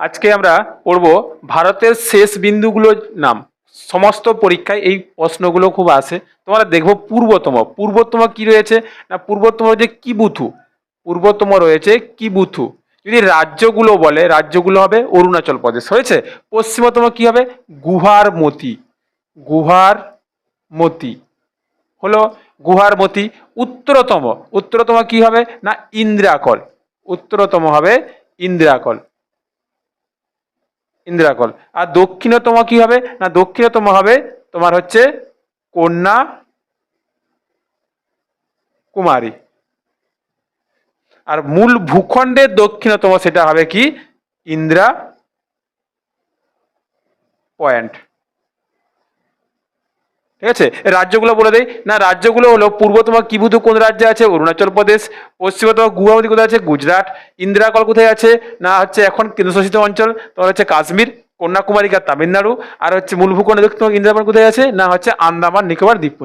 আজকে আমরা পড়ব ভারতের শেষ বিন্দুগুলোর নাম। সমস্ত পরীক্ষায় এই প্রশ্নগুলো খুব আসে। তোমরা দেখবো পূর্বতম, পূর্বতম কি রয়েছে না, পূর্বতম যে কিবুথু, পূর্বতম রয়েছে কিবুথু। যদি রাজ্যগুলো বলে, রাজ্যগুলো হবে অরুণাচল প্রদেশ হয়েছে। পশ্চিমতম কি হবে, গুহারমতি, গুহারমতি হলো গুহারমতি। উত্তরতম, উত্তরতম কি হবে না ইন্দ্রাকল, উত্তরতম হবে ইন্দ্রাকল, ইন্দ্রাকল। আর দক্ষিণতম কি হবে না দক্ষিণতম হবে তোমার হচ্ছে কন্যা কুমারী। আর মূল ভূখণ্ডের দক্ষিণতম সেটা হবে কি ইন্দ্রা পয়েন্ট। ঠিক আছে, রাজ্যগুলো বলে দেই না, রাজ্যগুলো হলো পূর্বতম কিবুথু কোন রাজ্যে আছে, অরুণাচল প্রদেশ। পশ্চিমতম গুয়াহাটি কোথায় আছে, গুজরাট। ইন্দিরাকল কোথায় আছে না হচ্ছে এখন কেন্দ্রশাসিত অঞ্চল তোমার হচ্ছে কাশ্মীর। কন্যাকুমারিকা তামিলনাড়ু। আর হচ্ছে মূল ভূখণ্ড দক্ষিণ ইন্দিরাকল কোথায় আছে না হচ্ছে আন্দামান নিকোবর দ্বীপপুঞ্জ।